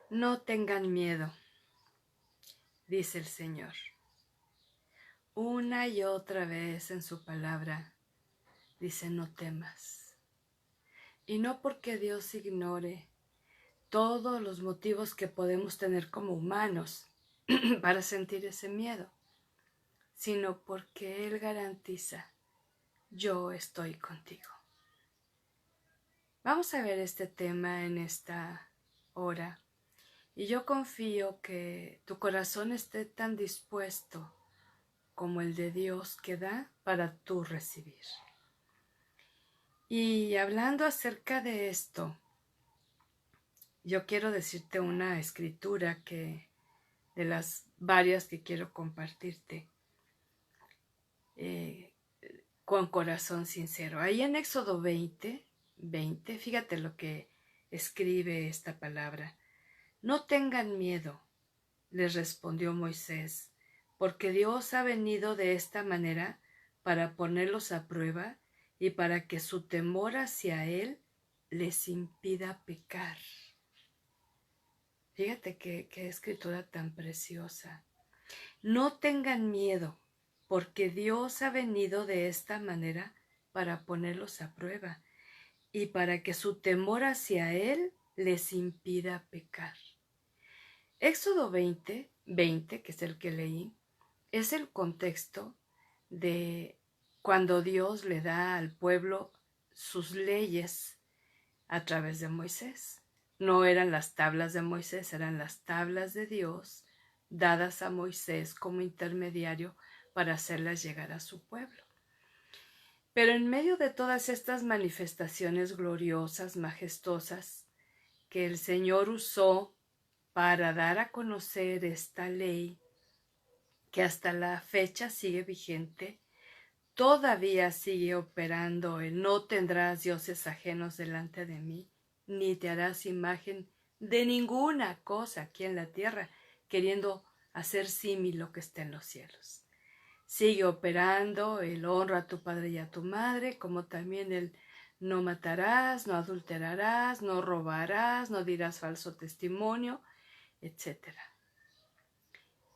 No tengan miedo, dice el Señor. Una y otra vez en su palabra dice no temas. Y no porque Dios ignore todos los motivos que podemos tener como humanos para sentir ese miedo, sino porque Él garantiza, yo estoy contigo. Vamos a ver este tema en esta hora. Y yo confío que tu corazón esté tan dispuesto como el de Dios que da para tú recibir. Y hablando acerca de esto, yo quiero decirte una escritura que de las varias que quiero compartirte con corazón sincero. Ahí en Éxodo 20, fíjate lo que escribe esta palabra. No tengan miedo, les respondió Moisés, porque Dios ha venido de esta manera para ponerlos a prueba y para que su temor hacia Él les impida pecar. Fíjate qué escritura tan preciosa. No tengan miedo, porque Dios ha venido de esta manera para ponerlos a prueba y para que su temor hacia Él les impida pecar. Éxodo 20, que es el que leí, es el contexto de cuando Dios le da al pueblo sus leyes a través de Moisés. No eran las tablas de Moisés, eran las tablas de Dios dadas a Moisés como intermediario para hacerlas llegar a su pueblo. Pero en medio de todas estas manifestaciones gloriosas, majestosas, que el Señor usó para dar a conocer esta ley, que hasta la fecha sigue vigente, todavía sigue operando el no tendrás dioses ajenos delante de mí, ni te harás imagen de ninguna cosa aquí en la tierra, queriendo hacer símil lo que está en los cielos. Sigue operando el honra a tu padre y a tu madre, como también el no matarás, no adulterarás, no robarás, no dirás falso testimonio, etc.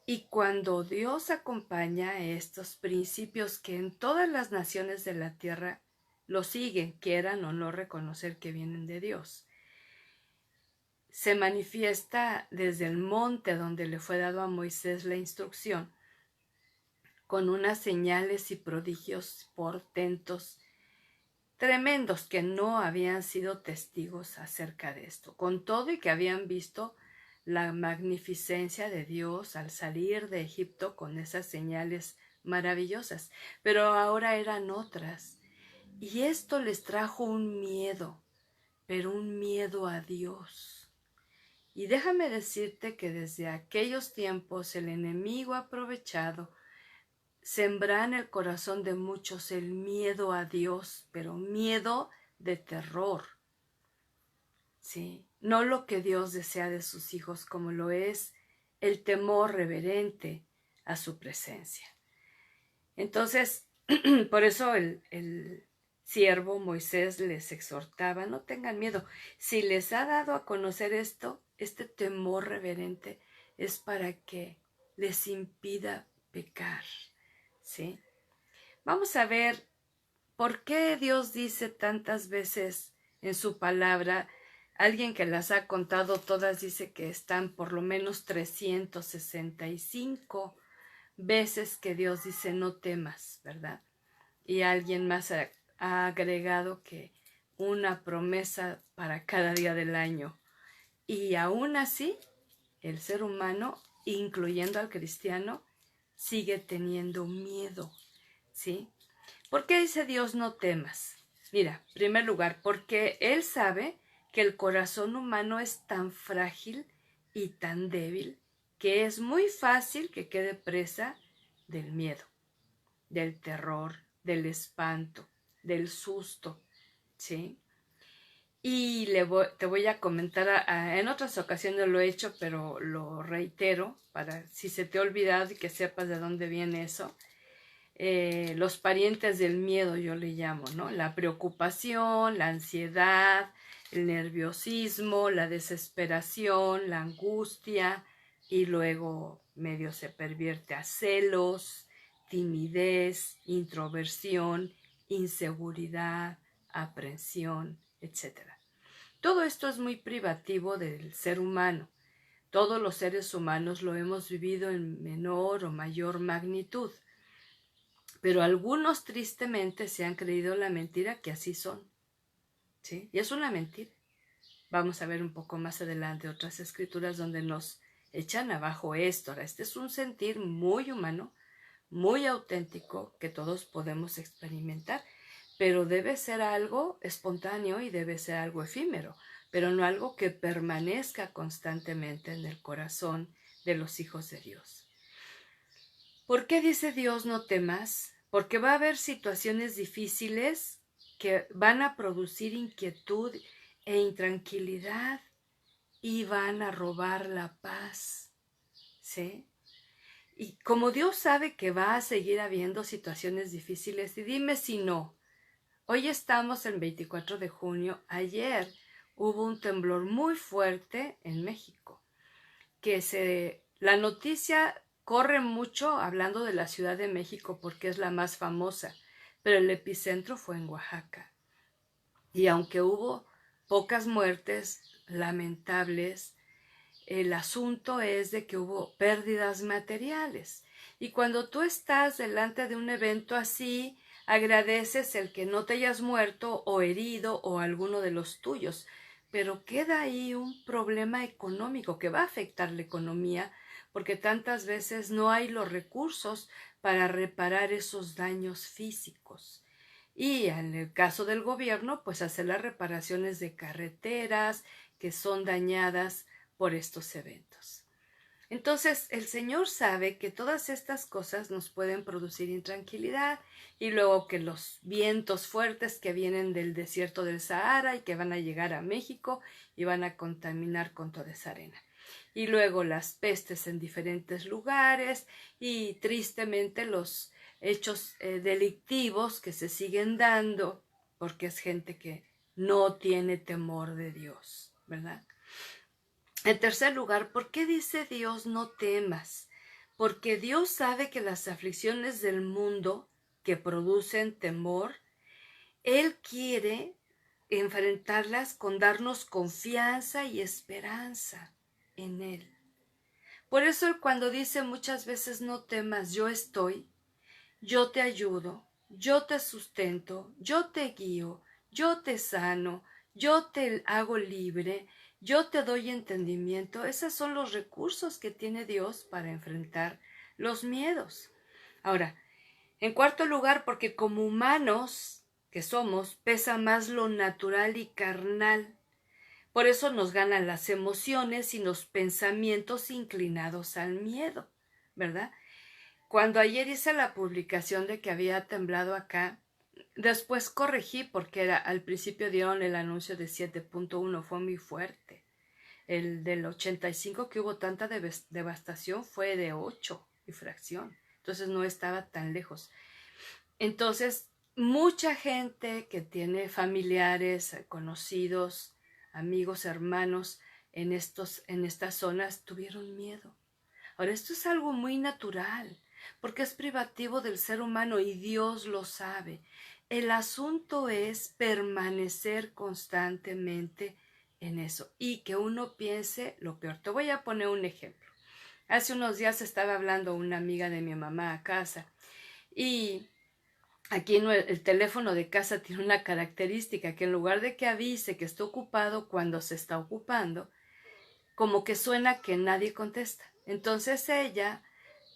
Y cuando Dios acompaña estos principios que en todas las naciones de la tierra lo siguen, quieran o no reconocer que vienen de Dios, se manifiesta desde el monte donde le fue dado a Moisés la instrucción, con unas señales y prodigios, portentos tremendos que no habían sido testigos acerca de esto, con todo y que habían visto la magnificencia de Dios al salir de Egipto con esas señales maravillosas, pero ahora eran otras, y esto les trajo un miedo, pero un miedo a Dios. Y déjame decirte que desde aquellos tiempos el enemigo ha aprovechado sembrar en el corazón de muchos el miedo a Dios, pero miedo de terror, ¿sí? No lo que Dios desea de sus hijos, como lo es el temor reverente a su presencia. Entonces, por eso el siervo Moisés les exhortaba, no tengan miedo. Si les ha dado a conocer esto, este temor reverente, es para que les impida pecar, ¿sí? Vamos a ver por qué Dios dice tantas veces en su palabra. Alguien que las ha contado todas dice que están por lo menos 365 veces que Dios dice no temas, ¿verdad? Y alguien más ha agregado que una promesa para cada día del año. Y aún así, el ser humano, incluyendo al cristiano, sigue teniendo miedo, ¿sí? ¿Por qué dice Dios no temas? Mira, en primer lugar, porque Él sabe que el corazón humano es tan frágil y tan débil que es muy fácil que quede presa del miedo, del terror, del espanto, del susto, ¿sí? Y te voy a comentar, en otras ocasiones lo he hecho, pero lo reitero para si se te ha olvidado y que sepas de dónde viene eso. Los parientes del miedo yo le llamo, ¿no? La preocupación, la ansiedad, el nerviosismo, la desesperación, la angustia, y luego medio se pervierte a celos, timidez, introversión, inseguridad, aprensión, etc. Todo esto es muy privativo del ser humano. Todos los seres humanos lo hemos vivido en menor o mayor magnitud, pero algunos tristemente se han creído la mentira que así son, ¿sí? Y es una mentira. Vamos a ver un poco más adelante otras escrituras donde nos echan abajo esto. Ahora, este es un sentir muy humano, muy auténtico, que todos podemos experimentar, pero debe ser algo espontáneo y debe ser algo efímero, pero no algo que permanezca constantemente en el corazón de los hijos de Dios. ¿Por qué dice Dios no temas? Porque va a haber situaciones difíciles que van a producir inquietud e intranquilidad y van a robar la paz, ¿sí? Y como Dios sabe que va a seguir habiendo situaciones difíciles, y dime si no. Hoy estamos en 24 de junio. Ayer hubo un temblor muy fuerte en México. La noticia corre mucho hablando de la Ciudad de México porque es la más famosa, pero el epicentro fue en Oaxaca. Y aunque hubo pocas muertes lamentables, el asunto es de que hubo pérdidas materiales. Y cuando tú estás delante de un evento así, agradeces el que no te hayas muerto o herido o alguno de los tuyos. Pero queda ahí un problema económico que va a afectar la economía porque tantas veces no hay los recursos para reparar esos daños físicos. Y en el caso del gobierno, pues hacer las reparaciones de carreteras que son dañadas por estos eventos. Entonces, el Señor sabe que todas estas cosas nos pueden producir intranquilidad y luego que los vientos fuertes que vienen del desierto del Sahara y que van a llegar a México y van a contaminar con toda esa arena. Y luego las pestes en diferentes lugares y tristemente los hechos delictivos que se siguen dando porque es gente que no tiene temor de Dios, ¿verdad? En tercer lugar, ¿por qué dice Dios no temas? Porque Dios sabe que las aflicciones del mundo que producen temor, Él quiere enfrentarlas con darnos confianza y esperanza en Él. Por eso Él cuando dice muchas veces no temas, yo estoy, yo te ayudo, yo te sustento, yo te guío, yo te sano, yo te hago libre, yo te doy entendimiento. Esos son los recursos que tiene Dios para enfrentar los miedos. Ahora, en cuarto lugar, porque como humanos que somos, pesa más lo natural y carnal. Por eso nos ganan las emociones y los pensamientos inclinados al miedo, ¿verdad? Cuando ayer hice la publicación de que había temblado acá, después corregí porque al principio dieron el anuncio de 7.1, fue muy fuerte. El del 85 que hubo tanta devastación fue de 8 y fracción. Entonces no estaba tan lejos. Entonces, mucha gente que tiene familiares, conocidos, amigos, hermanos en estas zonas tuvieron miedo. Ahora, esto es algo muy natural, porque es privativo del ser humano y Dios lo sabe. El asunto es permanecer constantemente en eso y que uno piense lo peor. Te voy a poner un ejemplo. Hace unos días estaba hablando una amiga de mi mamá a casa y aquí el teléfono de casa tiene una característica que en lugar de que avise que está ocupado cuando se está ocupando, como que suena que nadie contesta. Entonces ella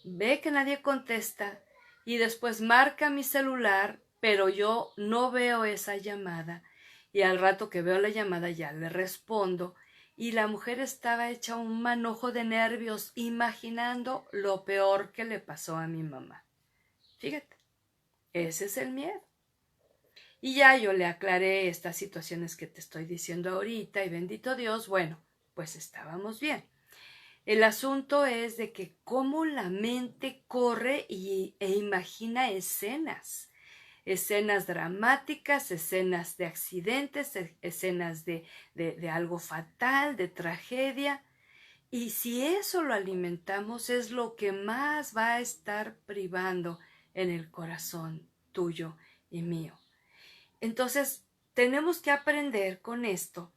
ve que nadie contesta y después marca mi celular, pero yo no veo esa llamada y al rato que veo la llamada ya le respondo y la mujer estaba hecha un manojo de nervios imaginando lo peor que le pasó a mi mamá. Fíjate, ese es el miedo. Y ya yo le aclaré estas situaciones que te estoy diciendo ahorita y bendito Dios, bueno, pues estábamos bien. El asunto es de que cómo la mente corre e imagina escenas. escenas dramáticas, escenas de accidentes, escenas de algo fatal, de tragedia. Y si eso lo alimentamos, es lo que más va a estar privando en el corazón tuyo y mío. Entonces, tenemos que aprender con esto.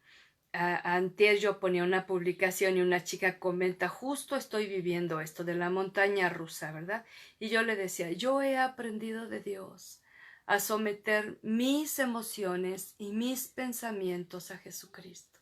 Antier yo ponía una publicación y una chica comenta, justo estoy viviendo esto de la montaña rusa, ¿verdad? Y yo le decía, yo he aprendido de Dios a someter mis emociones y mis pensamientos a Jesucristo,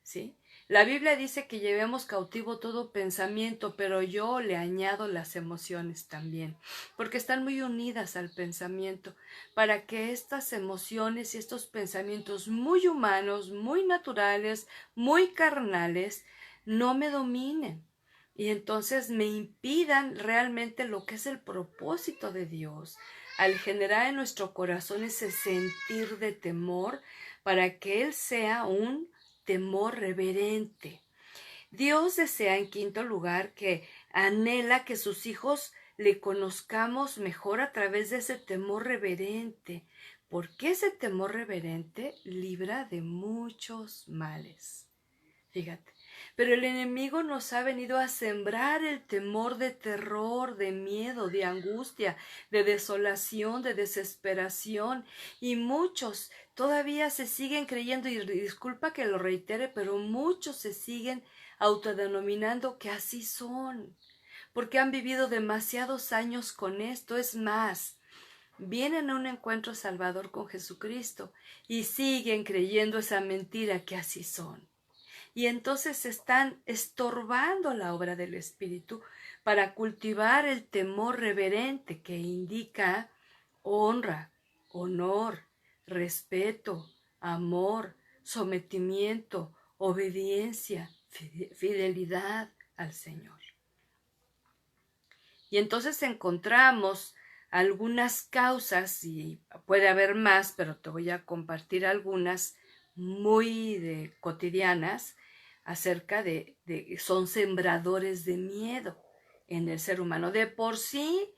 ¿sí? La Biblia dice que llevemos cautivo todo pensamiento, pero yo le añado las emociones también, porque están muy unidas al pensamiento, para que estas emociones y estos pensamientos muy humanos, muy naturales, muy carnales, no me dominen y entonces me impidan realmente lo que es el propósito de Dios, al generar en nuestro corazón ese sentir de temor, para que Él sea un temor reverente. Dios desea, en quinto lugar, que anhela que sus hijos le conozcamos mejor a través de ese temor reverente, porque ese temor reverente libra de muchos males. Fíjate, pero el enemigo nos ha venido a sembrar el temor de terror, de miedo, de angustia, de desolación, de desesperación, y muchos todavía se siguen creyendo, y disculpa que lo reitere, pero muchos se siguen autodenominando que así son, porque han vivido demasiados años con esto. Es más, vienen a un encuentro salvador con Jesucristo y siguen creyendo esa mentira que así son. Y entonces están estorbando la obra del Espíritu para cultivar el temor reverente, que indica honra, honor, respeto, amor, sometimiento, obediencia, fidelidad al Señor. Y entonces encontramos algunas causas, y puede haber más, pero te voy a compartir algunas muy cotidianas, acerca son sembradores de miedo en el ser humano. De por sí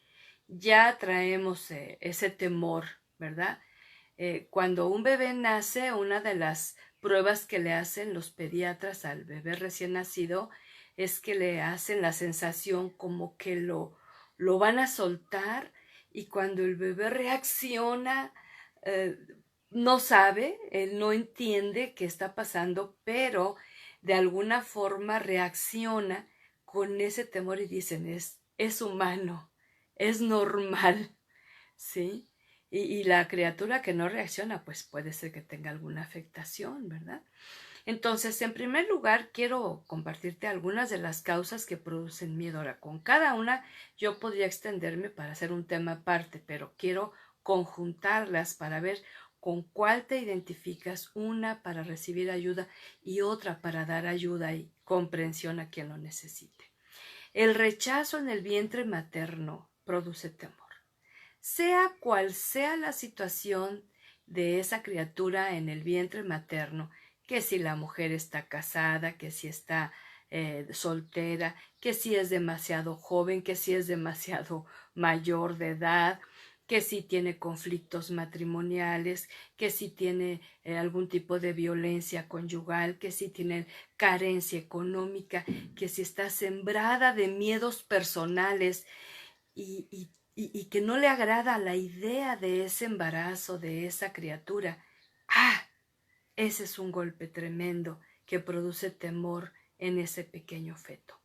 ya traemos ese temor, ¿verdad? Cuando un bebé nace, una de las pruebas que le hacen los pediatras al bebé recién nacido es que le hacen la sensación como que lo van a soltar, y cuando el bebé reacciona, no sabe, él no entiende qué está pasando, pero de alguna forma reacciona con ese temor y dicen, es humano, es normal, ¿sí? Y la criatura que no reacciona, pues puede ser que tenga alguna afectación, ¿verdad? Entonces, en primer lugar, quiero compartirte algunas de las causas que producen miedo. Ahora, con cada una yo podría extenderme para hacer un tema aparte, pero quiero conjuntarlas para ver con cuál te identificas, una para recibir ayuda y otra para dar ayuda y comprensión a quien lo necesite. El rechazo en el vientre materno produce temor. Sea cual sea la situación de esa criatura en el vientre materno, que si la mujer está casada, que si está soltera, que si es demasiado joven, que si es demasiado mayor de edad, que si tiene conflictos matrimoniales, que si tiene algún tipo de violencia conyugal, que si tiene carencia económica, que si está sembrada de miedos personales y que no le agrada la idea de ese embarazo, de esa criatura. Ese es un golpe tremendo que produce temor en ese pequeño feto.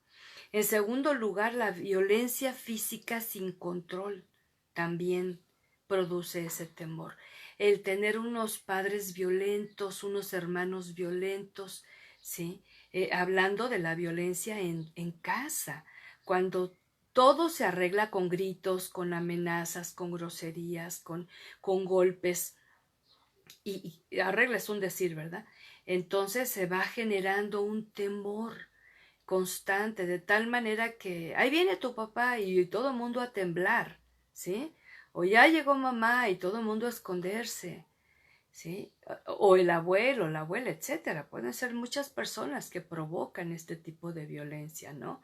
En segundo lugar, la violencia física sin control también produce ese temor. El tener unos padres violentos, unos hermanos violentos, ¿sí? Hablando de la violencia en casa, cuando todo se arregla con gritos, con amenazas, con groserías, con golpes, y arregla es un decir, ¿verdad? Entonces se va generando un temor constante, de tal manera que ahí viene tu papá y todo el mundo a temblar, ¿sí? O ya llegó mamá y todo el mundo a esconderse, ¿sí? O el abuelo, la abuela, etcétera. Pueden ser muchas personas que provocan este tipo de violencia, ¿no?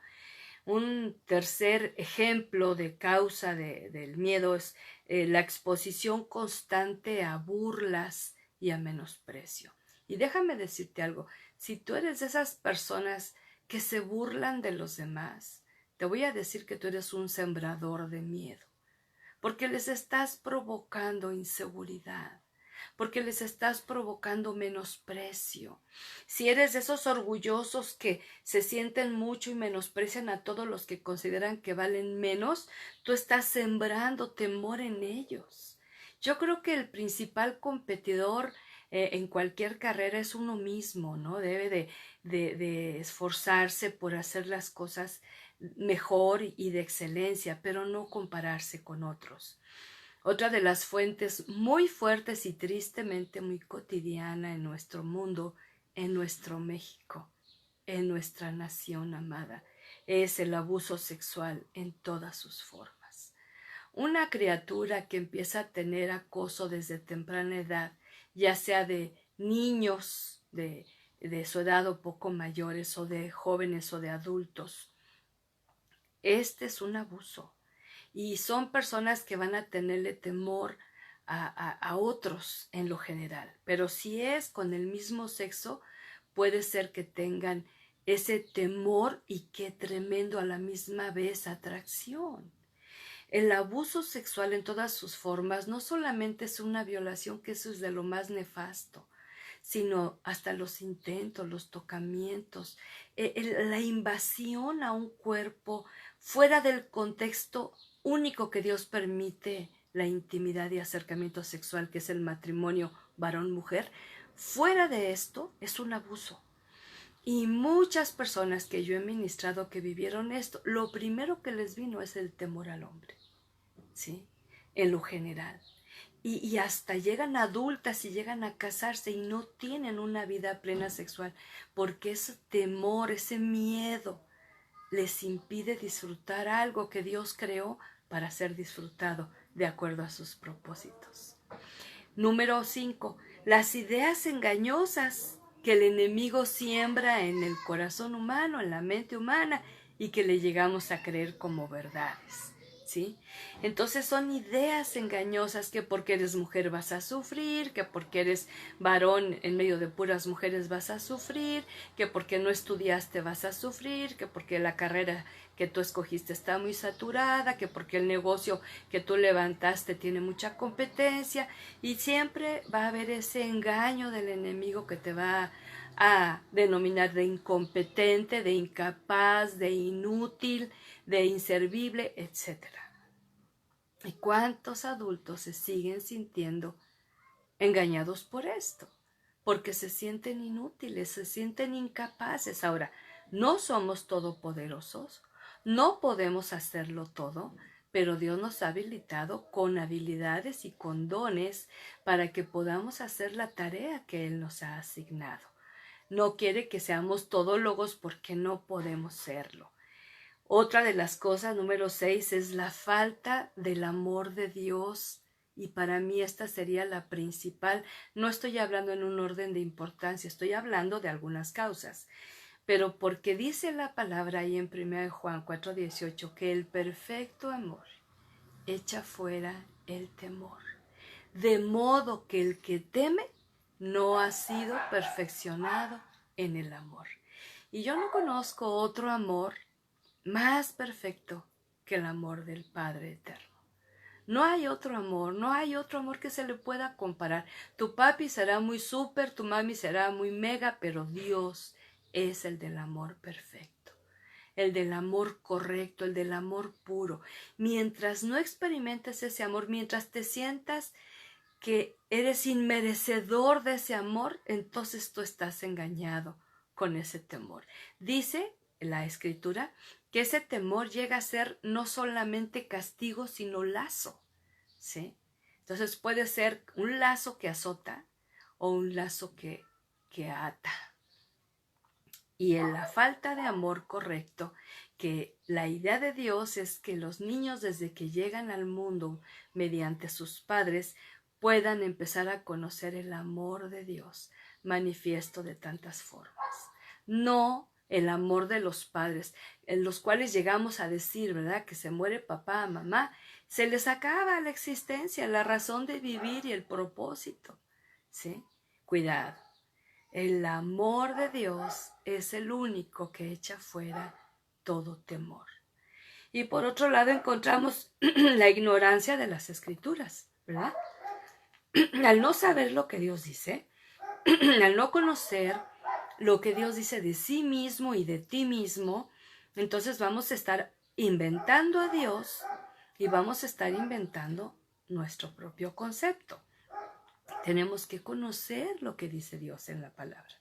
Un tercer ejemplo de causa del miedo es la exposición constante a burlas y a menosprecio. Y déjame decirte algo, si tú eres de esas personas que se burlan de los demás, te voy a decir que tú eres un sembrador de miedo, porque les estás provocando inseguridad, porque les estás provocando menosprecio. Si eres de esos orgullosos que se sienten mucho y menosprecian a todos los que consideran que valen menos, tú estás sembrando temor en ellos. Yo creo que el principal competidor en cualquier carrera es uno mismo, ¿no? Debe de esforzarse por hacer las cosas mejor y de excelencia, pero no compararse con otros. Otra de las fuentes muy fuertes y tristemente muy cotidiana en nuestro mundo, en nuestro México, en nuestra nación amada, es el abuso sexual en todas sus formas. Una criatura que empieza a tener acoso desde temprana edad, ya sea de niños de su edad o poco mayores, o de jóvenes o de adultos, este es un abuso. Y son personas que van a tenerle temor a otros en lo general. Pero si es con el mismo sexo, puede ser que tengan ese temor y qué tremendo a la misma vez atracción. El abuso sexual en todas sus formas no solamente es una violación, que eso es de lo más nefasto, sino hasta los intentos, los tocamientos, la invasión a un cuerpo fuera del contexto único que Dios permite, la intimidad y acercamiento sexual, que es el matrimonio varón-mujer. Fuera de esto es un abuso. Y muchas personas que yo he ministrado que vivieron esto, lo primero que les vino es el temor al hombre, ¿sí? En lo general. Y hasta llegan adultas y llegan a casarse y no tienen una vida plena sexual, porque ese temor, ese miedo les impide disfrutar algo que Dios creó para ser disfrutado de acuerdo a sus propósitos. Número 5. Las ideas engañosas que el enemigo siembra en el corazón humano, en la mente humana, y que le llegamos a creer como verdades, ¿sí? Entonces son ideas engañosas, que porque eres mujer vas a sufrir, que porque eres varón en medio de puras mujeres vas a sufrir, que porque no estudiaste vas a sufrir, que porque la carrera que tú escogiste está muy saturada, que porque el negocio que tú levantaste tiene mucha competencia, y siempre va a haber ese engaño del enemigo que te va a denominar de incompetente, de incapaz, de inútil, de inservible, etc. ¿Y cuántos adultos se siguen sintiendo engañados por esto? Porque se sienten inútiles, se sienten incapaces. Ahora, no somos todopoderosos, no podemos hacerlo todo, pero Dios nos ha habilitado con habilidades y con dones para que podamos hacer la tarea que Él nos ha asignado. No quiere que seamos todólogos, porque no podemos serlo. Otra de las cosas, número 6, es la falta del amor de Dios. Y para mí esta sería la principal. No estoy hablando en un orden de importancia, estoy hablando de algunas causas. Pero porque dice la palabra ahí en 1 Juan 4:18 que el perfecto amor echa fuera el temor. De modo que el que teme no ha sido perfeccionado en el amor. Y yo no conozco otro amor más perfecto que el amor del Padre eterno. No hay otro amor, no hay otro amor que se le pueda comparar. Tu papi será muy súper, tu mami será muy mega, pero Dios es el del amor perfecto, el del amor correcto, el del amor puro. Mientras no experimentes ese amor, mientras te sientas que eres inmerecedor de ese amor, entonces tú estás engañado con ese temor. Dice la Escritura que ese temor llega a ser no solamente castigo, sino lazo, ¿sí? Entonces puede ser un lazo que azota o un lazo que ata. Y en la falta de amor correcto, que la idea de Dios es que los niños desde que llegan al mundo mediante sus padres puedan empezar a conocer el amor de Dios manifiesto de tantas formas. No el amor de los padres, en los cuales llegamos a decir, ¿verdad?, que se muere papá, mamá, se les acaba la existencia, la razón de vivir y el propósito, ¿sí? Cuidado. El amor de Dios es el único que echa fuera todo temor. Y por otro lado encontramos la ignorancia de las Escrituras, ¿verdad? Al no saber lo que Dios dice, al no conocer lo que Dios dice de sí mismo y de ti mismo, entonces vamos a estar inventando a Dios y vamos a estar inventando nuestro propio concepto. Tenemos que conocer lo que dice Dios en la palabra.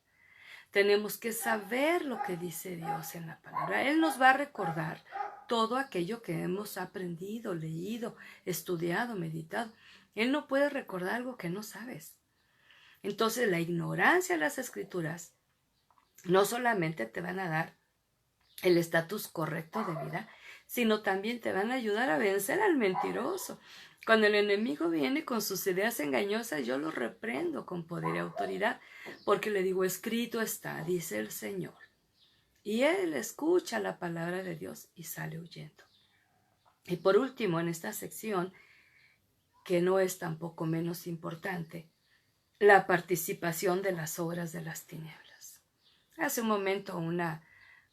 Tenemos que saber lo que dice Dios en la palabra. Él nos va a recordar todo aquello que hemos aprendido, leído, estudiado, meditado. Él no puede recordar algo que no sabes. Entonces, la ignorancia de las Escrituras no solamente te van a dar el estatus correcto de vida, sino también te van a ayudar a vencer al mentiroso. Cuando el enemigo viene con sus ideas engañosas, yo lo reprendo con poder y autoridad, porque le digo, escrito está, dice el Señor. Y él escucha la palabra de Dios y sale huyendo. Y por último, en esta sección, que no es tampoco menos importante, la participación de las obras de las tinieblas. Hace un momento una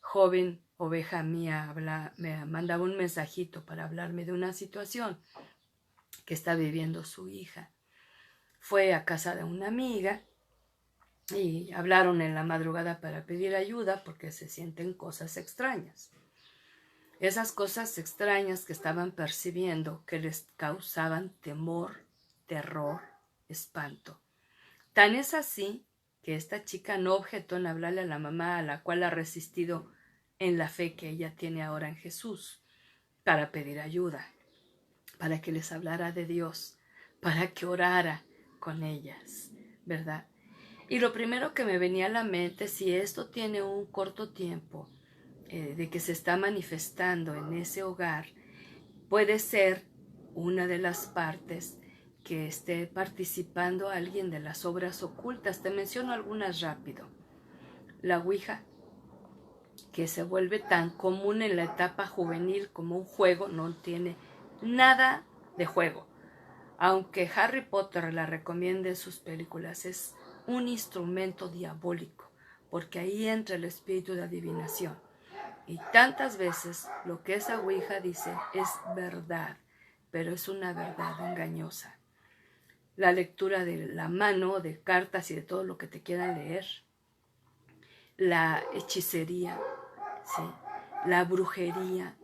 joven oveja mía me mandaba un mensajito para hablarme de una situación que está viviendo su hija. Fue a casa de una amiga y hablaron en la madrugada para pedir ayuda porque se sienten cosas extrañas. Esas cosas extrañas que estaban percibiendo que les causaban temor, terror, espanto. Tan es así que esta chica no objetó en hablarle a la mamá, a la cual ha resistido en la fe que ella tiene ahora en Jesús, para pedir ayuda, para que les hablara de Dios, para que orara con ellas, ¿verdad? Y lo primero que me venía a la mente, si esto tiene un corto tiempo de que se está manifestando en ese hogar, puede ser una de las partes que esté participando alguien de las obras ocultas. Te menciono algunas rápido. La ouija, que se vuelve tan común en la etapa juvenil como un juego, no tiene nada de juego. Aunque Harry Potter la recomiende en sus películas, es un instrumento diabólico, porque ahí entra el espíritu de adivinación. Y tantas veces lo que esa ouija dice es verdad, pero es una verdad engañosa. La lectura de la mano, de cartas y de todo lo que te quieran leer. La hechicería, ¿sí? La brujería,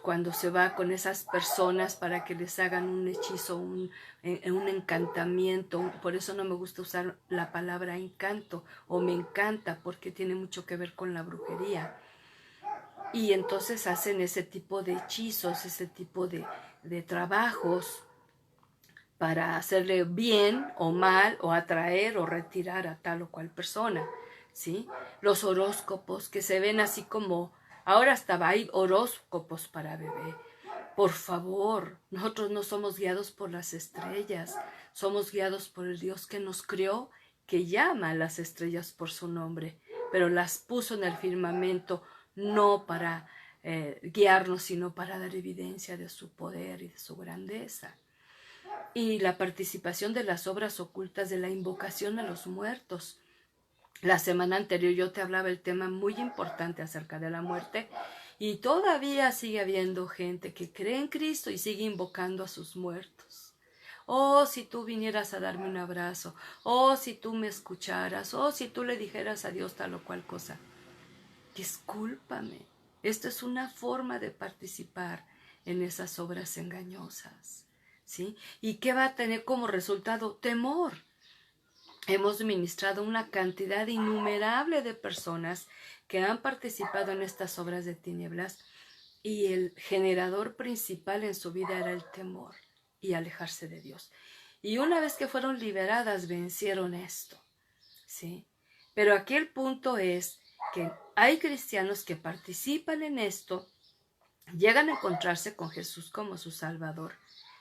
cuando se va con esas personas para que les hagan un hechizo, un encantamiento. Por eso no me gusta usar la palabra encanto o me encanta, porque tiene mucho que ver con la brujería. Y entonces hacen ese tipo de hechizos, ese tipo de trabajos para hacerle bien o mal o atraer o retirar a tal o cual persona, ¿sí? Los horóscopos que se ven así como, ahora hasta hay horóscopos para bebé. Por favor, nosotros no somos guiados por las estrellas, somos guiados por el Dios que nos creó, que llama a las estrellas por su nombre, pero las puso en el firmamento no para guiarnos, sino para dar evidencia de su poder y de su grandeza. Y la participación de las obras ocultas de la invocación a los muertos. La semana anterior yo te hablaba el tema muy importante acerca de la muerte y todavía sigue habiendo gente que cree en Cristo y sigue invocando a sus muertos. Oh, si tú vinieras a darme un abrazo, oh, si tú me escucharas, oh, si tú le dijeras a Dios tal o cual cosa. Discúlpame, esto es una forma de participar en esas obras engañosas, ¿sí? ¿Y qué va a tener como resultado? Temor. Hemos ministrado una cantidad innumerable de personas que han participado en estas obras de tinieblas y el generador principal en su vida era el temor y alejarse de Dios. Y una vez que fueron liberadas, vencieron esto, ¿sí? Pero aquí el punto es que hay cristianos que participan en esto, llegan a encontrarse con Jesús como su Salvador,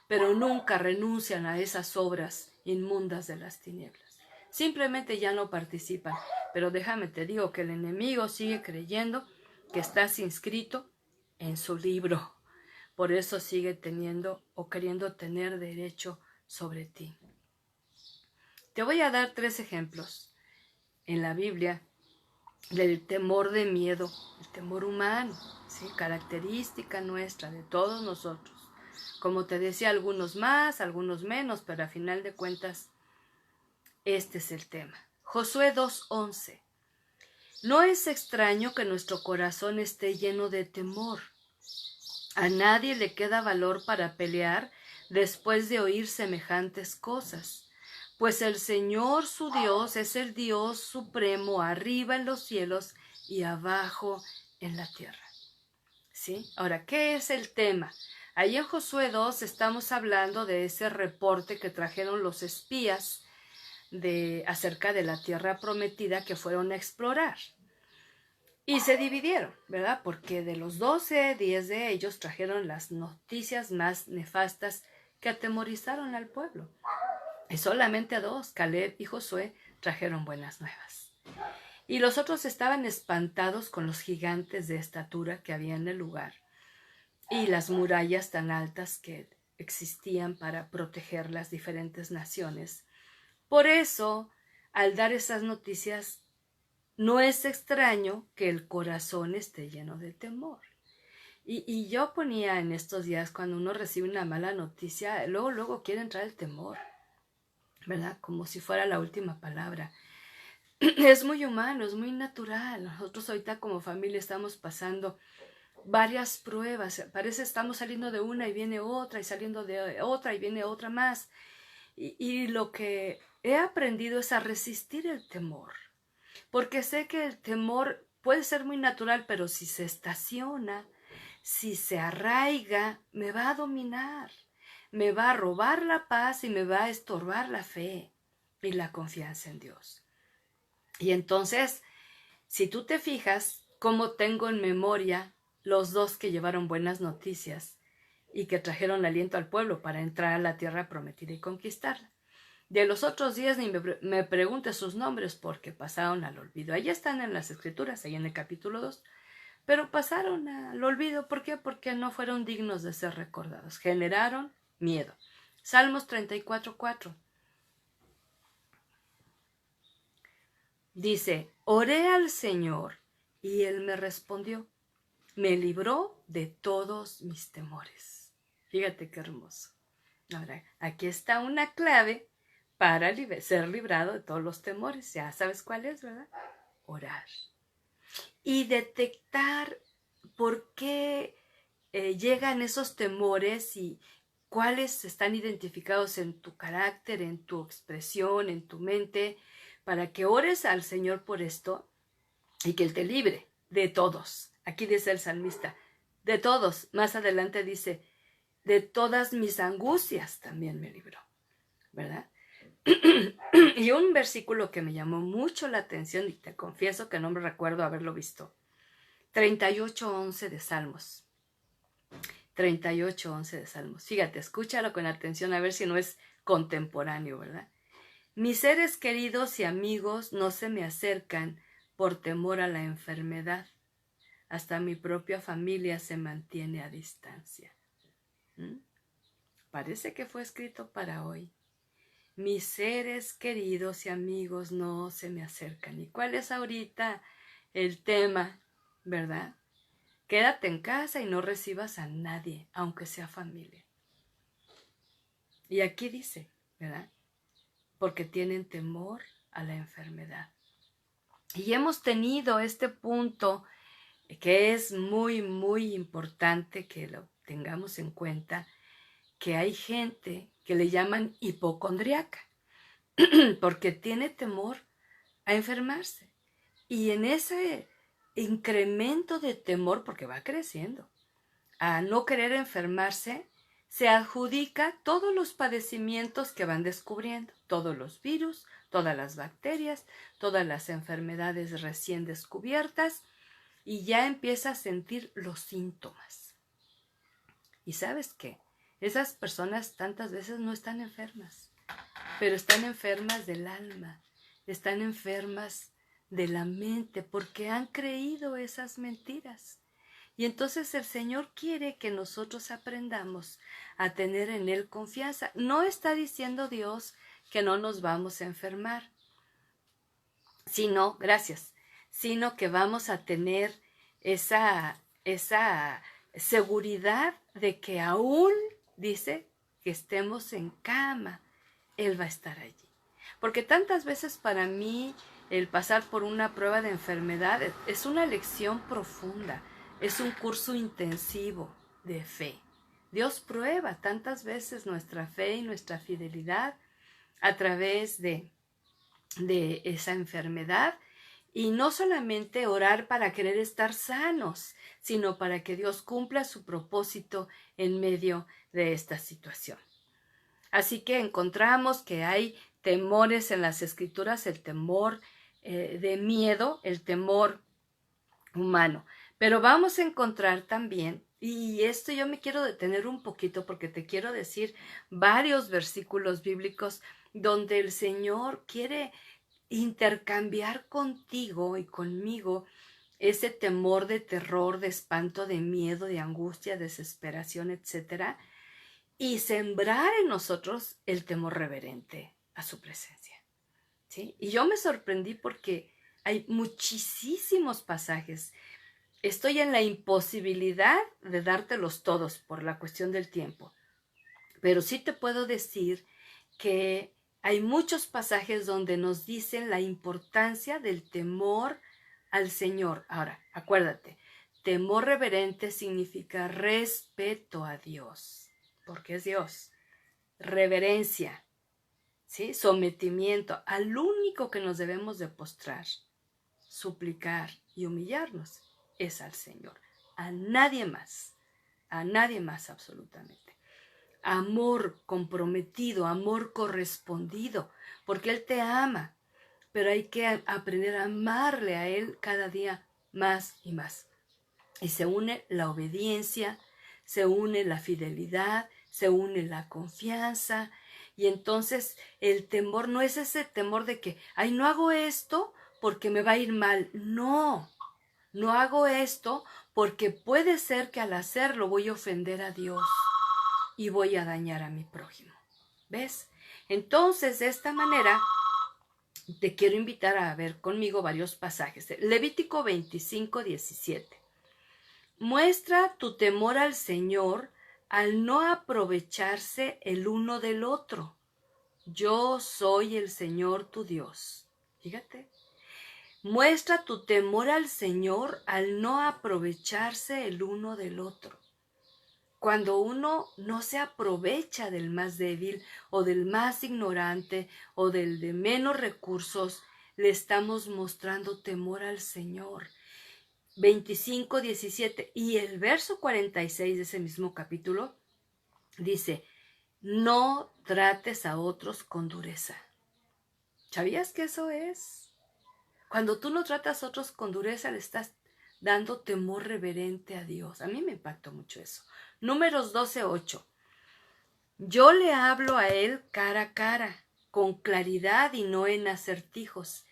pero nunca renuncian a esas obras inmundas de las tinieblas. simplemente ya no participan. Pero déjame te digo que el enemigo sigue creyendo que estás inscrito en su libro. Por eso sigue teniendo o queriendo tener derecho sobre ti. Te voy a dar 3 ejemplos en la Biblia del temor de miedo, el temor humano, ¿sí? Característica nuestra, de todos nosotros. Como te decía, algunos más, algunos menos, pero a final de cuentas, este es el tema. Josué 2:11. No es extraño que nuestro corazón esté lleno de temor. A nadie le queda valor para pelear después de oír semejantes cosas, pues el Señor su Dios es el Dios supremo arriba en los cielos y abajo en la tierra. ¿Sí? Ahora, ¿qué es el tema? Ahí en Josué 2 estamos hablando de ese reporte que trajeron los espías acerca de la tierra prometida que fueron a explorar. Y se dividieron, ¿verdad? Porque de los 12, 10 de ellos trajeron las noticias más nefastas que atemorizaron al pueblo. Y solamente 2, Caleb y Josué, trajeron buenas nuevas. Y los otros estaban espantados con los gigantes de estatura que había en el lugar y las murallas tan altas que existían para proteger las diferentes naciones. Por eso, al dar esas noticias, no es extraño que el corazón esté lleno de temor. Y yo ponía en estos días, cuando uno recibe una mala noticia, luego quiere entrar el temor, ¿verdad? Como si fuera la última palabra. Es muy humano, es muy natural. Nosotros ahorita como familia estamos pasando varias pruebas. Parece estamos saliendo de una y viene otra, y saliendo de otra y viene otra más. Y lo que he aprendido es a resistir el temor. Porque sé que el temor puede ser muy natural, pero si se estaciona, si se arraiga, me va a dominar, me va a robar la paz y me va a estorbar la fe y la confianza en Dios. Y entonces, si tú te fijas cómo tengo en memoria los 2 que llevaron buenas noticias y que trajeron aliento al pueblo para entrar a la tierra prometida y conquistarla. De los otros 10 ni me preguntes sus nombres porque pasaron al olvido. Ahí están en las escrituras, ahí en el capítulo 2. Pero pasaron al olvido. ¿Por qué? Porque no fueron dignos de ser recordados. Generaron miedo. Salmos 34:4. Dice, oré al Señor y Él me respondió. Me libró de todos mis temores. Fíjate qué hermoso. Ahora, aquí está una clave para ser librado de todos los temores. Ya sabes cuál es, ¿verdad? Orar. Y detectar por qué llegan esos temores y cuáles están identificados en tu carácter, en tu expresión, en tu mente, para que ores al Señor por esto y que Él te libre de todos. Aquí dice el salmista, de todos. Más adelante dice, de todas mis angustias también me libró, ¿verdad? Y un versículo que me llamó mucho la atención, y te confieso que no me recuerdo haberlo visto, 38:11 de Salmos. 38:11 de Salmos. Fíjate, escúchalo con atención a ver si no es contemporáneo, ¿verdad? Mis seres queridos y amigos no se me acercan por temor a la enfermedad. Hasta mi propia familia se mantiene a distancia. Parece que fue escrito para hoy. Mis seres queridos y amigos no se me acercan. ¿Y cuál es ahorita el tema, verdad? Quédate en casa y no recibas a nadie, aunque sea familia. Y aquí dice, ¿verdad? Porque tienen temor a la enfermedad. Y hemos tenido este punto que es muy, muy importante que lo tengamos en cuenta, que hay gente que le llaman hipocondriaca, porque tiene temor a enfermarse. Y en ese incremento de temor, porque va creciendo, a no querer enfermarse, se adjudica todos los padecimientos que van descubriendo, todos los virus, todas las bacterias, todas las enfermedades recién descubiertas, y ya empieza a sentir los síntomas. ¿Y sabes qué? Esas personas tantas veces no están enfermas, pero están enfermas del alma, están enfermas de la mente porque han creído esas mentiras. Y entonces el Señor quiere que nosotros aprendamos a tener en Él confianza. No está diciendo Dios que no nos vamos a enfermar, sino que vamos a tener esa seguridad de que aún, dice, que estemos en cama, Él va a estar allí. Porque tantas veces para mí el pasar por una prueba de enfermedad es una lección profunda, es un curso intensivo de fe. Dios prueba tantas veces nuestra fe y nuestra fidelidad a través de esa enfermedad, y no solamente orar para querer estar sanos, sino para que Dios cumpla su propósito en medio de esta situación. Así que encontramos que hay temores en las Escrituras, el temor de miedo, el temor humano. Pero vamos a encontrar también, y esto yo me quiero detener un poquito porque te quiero decir varios versículos bíblicos donde el Señor quiere intercambiar contigo y conmigo ese temor de terror, de espanto, de miedo, de angustia, desesperación, etcétera, y sembrar en nosotros el temor reverente a su presencia, ¿sí? Y yo me sorprendí porque hay muchísimos pasajes. Estoy en la imposibilidad de dártelos todos por la cuestión del tiempo, pero sí te puedo decir que hay muchos pasajes donde nos dicen la importancia del temor al Señor. Ahora, acuérdate, temor reverente significa respeto a Dios, porque es Dios. Reverencia, ¿sí? Sometimiento al único que nos debemos de postrar, suplicar y humillarnos es al Señor, a nadie más absolutamente. Amor comprometido, amor correspondido, porque Él te ama, pero hay que aprender a amarle a Él cada día más y más. Y se une la obediencia, se une la fidelidad, se une la confianza, y entonces el temor no es ese temor de que, ay, no hago esto porque me va a ir mal. No hago esto porque puede ser que al hacerlo voy a ofender a Dios y voy a dañar a mi prójimo. ¿Ves? Entonces, de esta manera, te quiero invitar a ver conmigo varios pasajes. Levítico 25:17. Muestra tu temor al Señor al no aprovecharse el uno del otro. Yo soy el Señor tu Dios. Fíjate. Muestra tu temor al Señor al no aprovecharse el uno del otro. Cuando uno no se aprovecha del más débil o del más ignorante o del de menos recursos, le estamos mostrando temor al Señor. 25:17 y el verso 46 de ese mismo capítulo dice, no trates a otros con dureza. ¿Sabías que eso es? Cuando tú no tratas a otros con dureza, le estás dando temor reverente a Dios. A mí me impactó mucho eso. Números 12:8. Yo le hablo a él cara a cara, con claridad y no en acertijos.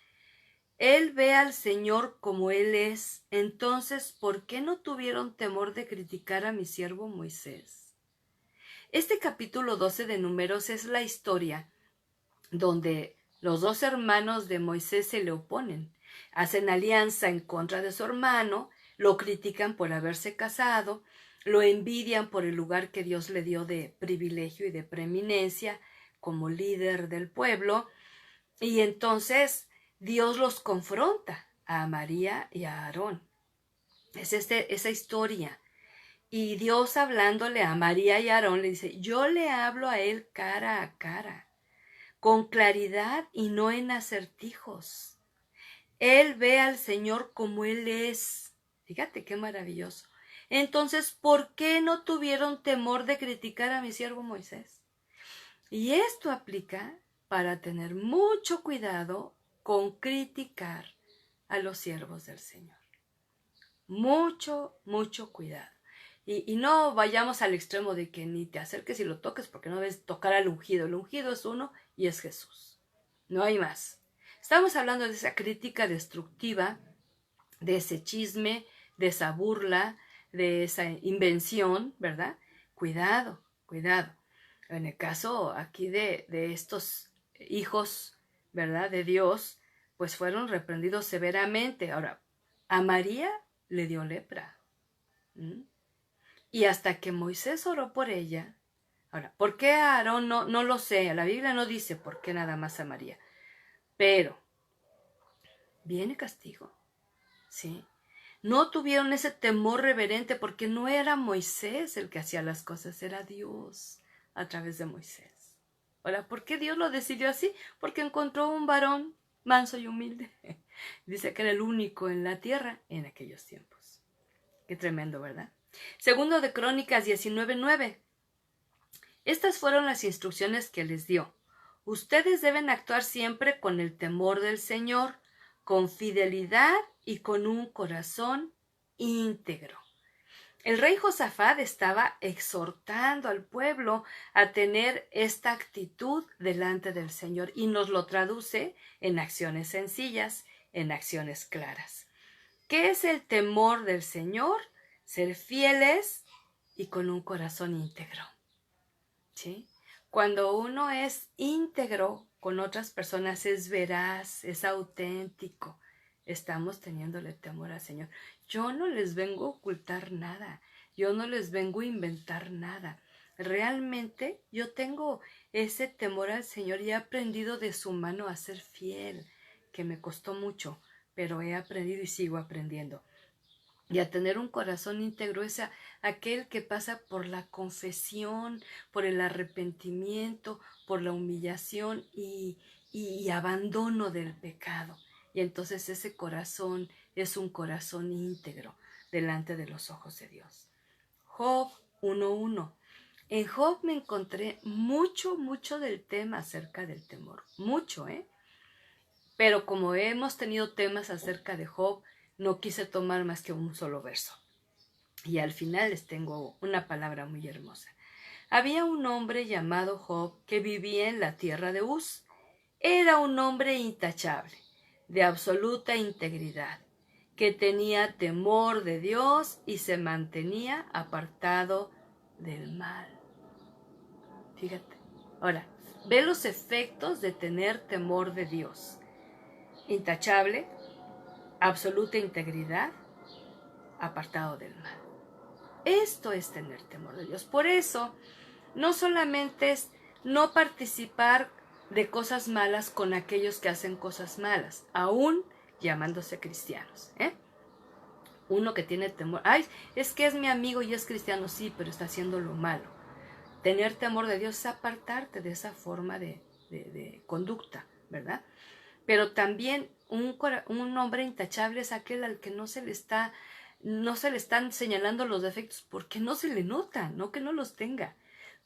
Él ve al Señor como Él es. Entonces, ¿por qué no tuvieron temor de criticar a mi siervo Moisés? Este capítulo 12 de Números es la historia donde los dos hermanos de Moisés se le oponen. Hacen alianza en contra de su hermano, lo critican por haberse casado, lo envidian por el lugar que Dios le dio de privilegio y de preeminencia como líder del pueblo, y entonces Dios los confronta a María y a Aarón. Es esa historia. Y Dios hablándole a María y a Aarón le dice, yo le hablo a él cara a cara, con claridad y no en acertijos. Él ve al Señor como Él es. Fíjate qué maravilloso. Entonces, ¿por qué no tuvieron temor de criticar a mi siervo Moisés? Y esto aplica para tener mucho cuidado con criticar a los siervos del Señor. Mucho cuidado. Y no vayamos al extremo de que ni te acerques y lo toques porque no debes tocar al ungido. El ungido es uno y es Jesús. No hay más. Estamos hablando de esa crítica destructiva, de ese chisme, de esa burla, de esa invención, ¿verdad? Cuidado, cuidado. En el caso aquí de estos hijos, ¿verdad? De Dios, pues fueron reprendidos severamente. Ahora, a María le dio lepra. ¿Mm? Y hasta que Moisés oró por ella. Ahora, ¿por qué a Aarón? No lo sé. La Biblia no dice por qué nada más a María. Pero viene castigo. ¿Sí? No tuvieron ese temor reverente porque no era Moisés el que hacía las cosas, era Dios a través de Moisés. Ahora, ¿por qué Dios lo decidió así? Porque encontró un varón manso y humilde. Dice que era el único en la tierra en aquellos tiempos. Qué tremendo, ¿verdad? Segundo de Crónicas 19:9. Estas fueron las instrucciones que les dio. Ustedes deben actuar siempre con el temor del Señor, con fidelidad y con un corazón íntegro. El rey Josafat estaba exhortando al pueblo a tener esta actitud delante del Señor y nos lo traduce en acciones sencillas, en acciones claras. ¿Qué es el temor del Señor? Ser fieles y con un corazón íntegro. ¿Sí? Cuando uno es íntegro con otras personas, es veraz, es auténtico, estamos teniéndole temor al Señor. Yo no les vengo a ocultar nada, yo no les vengo a inventar nada. Realmente yo tengo ese temor al Señor y he aprendido de su mano a ser fiel, que me costó mucho, pero he aprendido y sigo aprendiendo. Y a tener un corazón íntegro es aquel que pasa por la confesión, por el arrepentimiento, por la humillación y abandono del pecado. Y entonces ese corazón es un corazón íntegro delante de los ojos de Dios. Job 1:1. En Job me encontré mucho del tema acerca del temor. Mucho, Pero como hemos tenido temas acerca de Job, no quise tomar más que un solo verso. Y al final les tengo una palabra muy hermosa. Había un hombre llamado Job que vivía en la tierra de Uz. Era un hombre intachable, de absoluta integridad, que tenía temor de Dios y se mantenía apartado del mal. Fíjate. Ahora, ve los efectos de tener temor de Dios. Intachable, absoluta integridad, apartado del mal. Esto es tener temor de Dios. Por eso, no solamente es no participar de cosas malas con aquellos que hacen cosas malas, aún llamándose cristianos. Uno que tiene temor, ay, es que es mi amigo y es cristiano, sí, pero está haciendo lo malo. Tener temor de Dios es apartarte de esa forma de conducta, ¿verdad? Pero también un hombre intachable es aquel al que no se le están señalando los defectos porque no se le nota, no que no los tenga,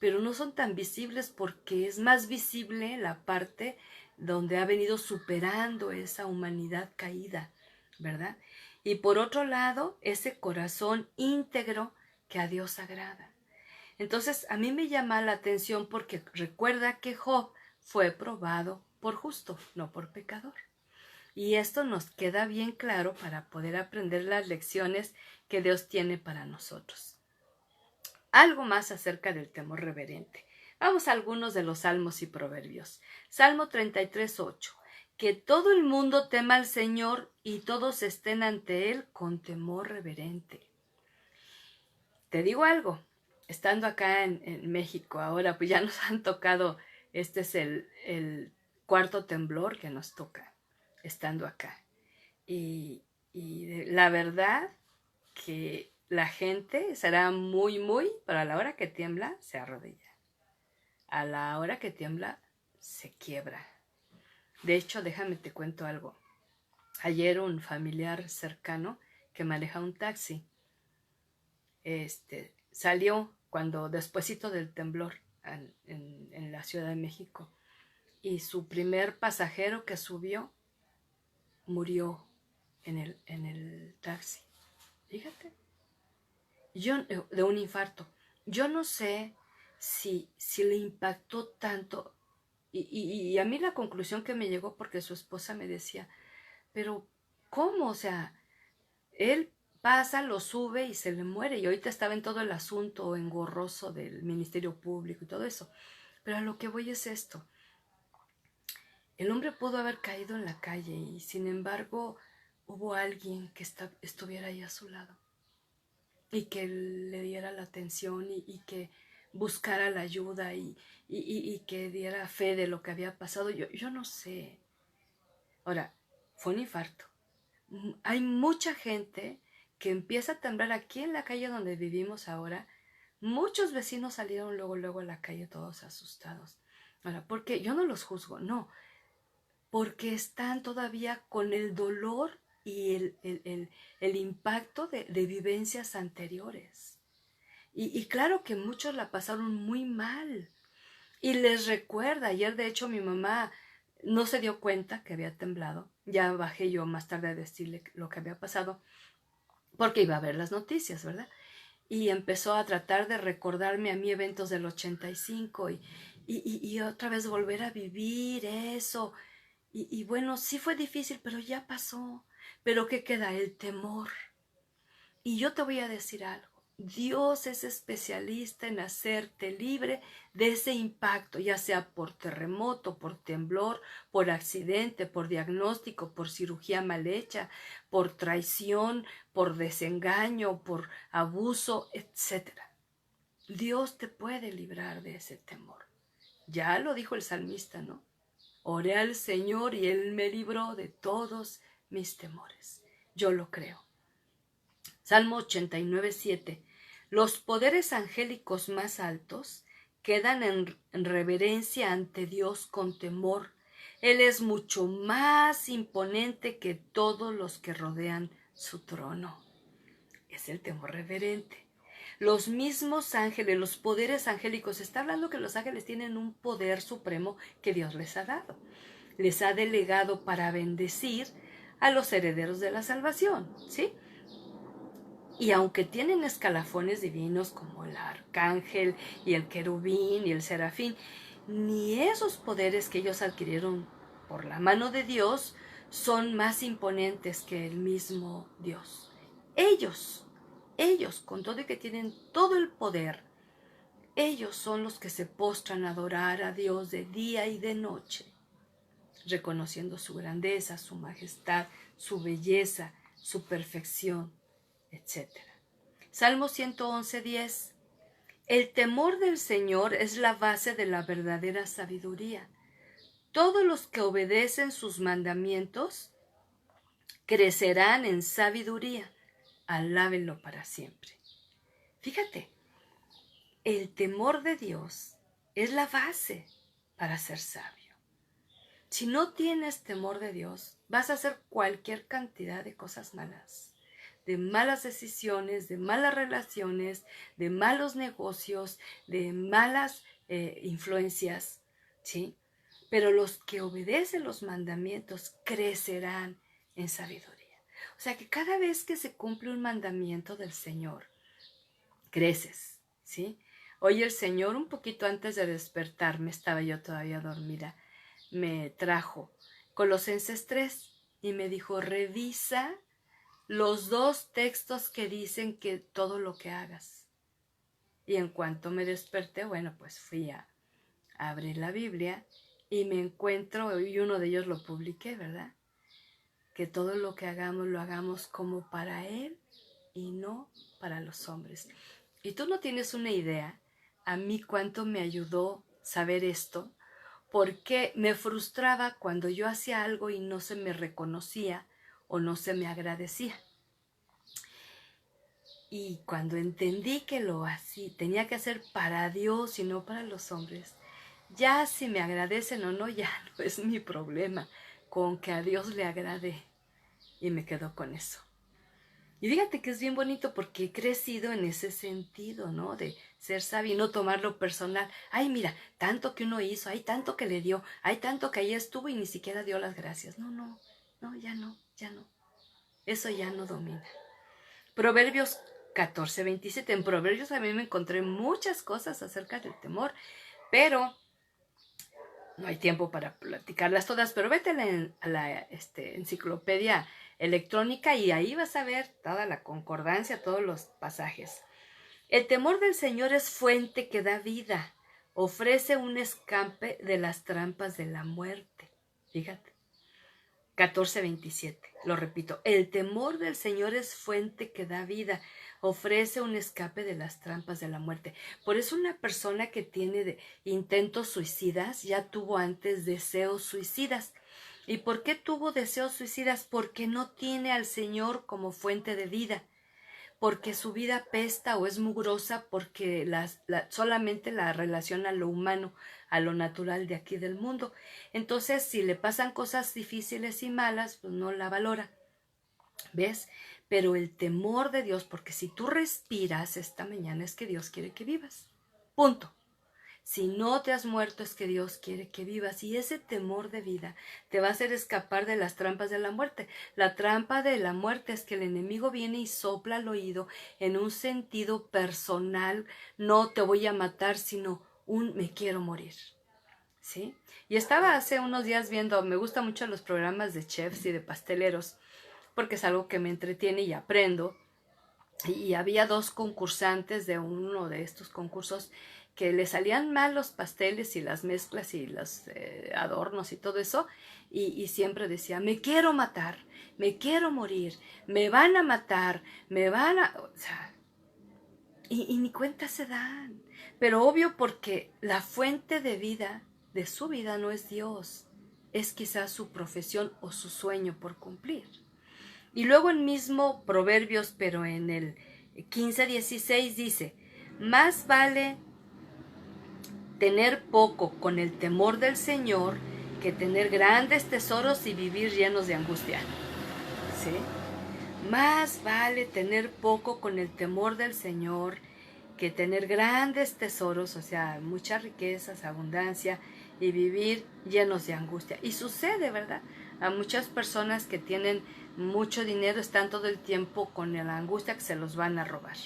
pero no son tan visibles porque es más visible la parte donde ha venido superando esa humanidad caída, ¿verdad? Y por otro lado, ese corazón íntegro que a Dios agrada. Entonces, a mí me llama la atención porque recuerda que Job fue probado por justo, no por pecador. Y esto nos queda bien claro para poder aprender las lecciones que Dios tiene para nosotros. Algo más acerca del temor reverente. Vamos a algunos de los salmos y proverbios. Salmo 33:8. Que todo el mundo tema al Señor y todos estén ante Él con temor reverente. Te digo algo, estando acá en México ahora, pues ya nos han tocado, este es el cuarto temblor que nos toca, estando acá. Y la verdad que la gente será muy, pero a la hora que tiembla, se arrodilla. A la hora que tiembla, se quiebra. De hecho, déjame te cuento algo. Ayer un familiar cercano que maneja un taxi, salió cuando despuesito del temblor en la Ciudad de México, y su primer pasajero que subió murió en el taxi. Fíjate, de un infarto. Yo no sé si le impactó tanto Y a mí la conclusión que me llegó, porque su esposa me decía, pero ¿cómo? O sea, él pasa, lo sube y se le muere. Y ahorita estaba en todo el asunto engorroso del Ministerio Público y todo eso. Pero a lo que voy es esto. El hombre pudo haber caído en la calle y sin embargo hubo alguien que estuviera ahí a su lado y que le diera la atención y que buscara la ayuda y que diera fe de lo que había pasado. Yo no sé. Ahora, fue un infarto. Hay mucha gente que empieza a temblar aquí en la calle donde vivimos ahora. Muchos vecinos salieron luego a la calle todos asustados. Ahora, porque yo no los juzgo, no, porque están todavía con el dolor y el impacto de vivencias anteriores. Y claro que muchos la pasaron muy mal. Y les recuerda, ayer de hecho mi mamá no se dio cuenta que había temblado. Ya bajé yo más tarde a decirle lo que había pasado, porque iba a ver las noticias, ¿verdad? Y empezó a tratar de recordarme a mí eventos del 85 y otra vez volver a vivir eso. Y bueno, sí fue difícil, pero ya pasó. Pero ¿qué queda? El temor. Y yo te voy a decir algo. Dios es especialista en hacerte libre de ese impacto, ya sea por terremoto, por temblor, por accidente, por diagnóstico, por cirugía mal hecha, por traición, por desengaño, por abuso, etc. Dios te puede librar de ese temor. Ya lo dijo el salmista, ¿no? Oré al Señor y Él me libró de todos mis temores. Yo lo creo. Salmo 89:7. Los poderes angélicos más altos quedan en reverencia ante Dios con temor. Él es mucho más imponente que todos los que rodean su trono. Es el temor reverente. Los mismos ángeles, los poderes angélicos, está hablando que los ángeles tienen un poder supremo que Dios les ha dado. Les ha delegado para bendecir a los herederos de la salvación, ¿sí? Y aunque tienen escalafones divinos como el arcángel y el querubín y el serafín, ni esos poderes que ellos adquirieron por la mano de Dios son más imponentes que el mismo Dios. Ellos, con todo y que tienen todo el poder, ellos son los que se postran a adorar a Dios de día y de noche, reconociendo su grandeza, su majestad, su belleza, su perfección, etc. Salmo 111:10. El temor del Señor es la base de la verdadera sabiduría. Todos los que obedecen sus mandamientos crecerán en sabiduría. Alábenlo para siempre. Fíjate, el temor de Dios es la base para ser sabio. Si no tienes temor de Dios, vas a hacer cualquier cantidad de cosas malas, de malas decisiones, de malas relaciones, de malos negocios, de malas influencias, ¿sí? Pero los que obedecen los mandamientos crecerán en sabiduría. O sea que cada vez que se cumple un mandamiento del Señor, creces, ¿sí? Hoy el Señor, un poquito antes de despertarme, estaba yo todavía dormida, me trajo Colosenses 3 y me dijo, revisa los 2 textos que dicen que todo lo que hagas. Y en cuanto me desperté, bueno, pues fui a abrir la Biblia y me encuentro, y uno de ellos lo publiqué, ¿verdad? Que todo lo que hagamos lo hagamos como para Él y no para los hombres. Y tú no tienes una idea a mí cuánto me ayudó saber esto, porque me frustraba cuando yo hacía algo y no se me reconocía o no se me agradecía. Y cuando entendí que lo así tenía que hacer para Dios y no para los hombres, ya si me agradecen o no, ya no es mi problema, con que a Dios le agrade. Y me quedo con eso. Y fíjate que es bien bonito porque he crecido en ese sentido, ¿no? De ser sabio y no tomarlo personal. Ay, mira, tanto que uno hizo, hay tanto que le dio, hay tanto que ahí estuvo y ni siquiera dio las gracias. No, ya no. Eso ya no domina. Proverbios 14:27. En Proverbios a mí me encontré muchas cosas acerca del temor, pero No hay tiempo para platicarlas todas, pero vete a la enciclopedia electrónica y ahí vas a ver toda la concordancia, todos los pasajes. El temor del Señor es fuente que da vida, ofrece un escape de las trampas de la muerte. Fíjate. 14:27, lo repito, el temor del Señor es fuente que da vida, ofrece un escape de las trampas de la muerte. Por eso una persona que tiene intentos suicidas ya tuvo antes deseos suicidas. ¿Y por qué tuvo deseos suicidas? Porque no tiene al Señor como fuente de vida, porque su vida apesta o es mugrosa, porque solamente la relaciona a lo humano, a lo natural de aquí del mundo. Entonces, si le pasan cosas difíciles y malas, pues no la valora. ¿Ves? Pero el temor de Dios, porque si tú respiras esta mañana es que Dios quiere que vivas. Punto. Si no te has muerto es que Dios quiere que vivas, y ese temor de vida te va a hacer escapar de las trampas de la muerte. La trampa de la muerte es que el enemigo viene y sopla al oído en un sentido personal, no te voy a matar, sino un me quiero morir. ¿Sí? Y estaba hace unos días viendo, me gustan mucho los programas de chefs y de pasteleros, porque es algo que me entretiene y aprendo. Y había dos concursantes de uno de estos concursos que le salían mal los pasteles y las mezclas y los adornos y todo eso, y siempre decía, me quiero matar, me quiero morir, me van a matar, me van a... O sea, y ni cuenta se dan. Pero obvio, porque la fuente de vida, de su vida, no es Dios, es quizás su profesión o su sueño por cumplir. Y luego el mismo Proverbios, pero en el 15:16 dice, más vale tener poco con el temor del Señor que tener grandes tesoros y vivir llenos de angustia. ¿Sí? Más vale tener poco con el temor del Señor que tener grandes tesoros, o sea, muchas riquezas, abundancia, y vivir llenos de angustia. Y sucede, ¿verdad? A muchas personas que tienen mucho dinero están todo el tiempo con la angustia que se los van a robar.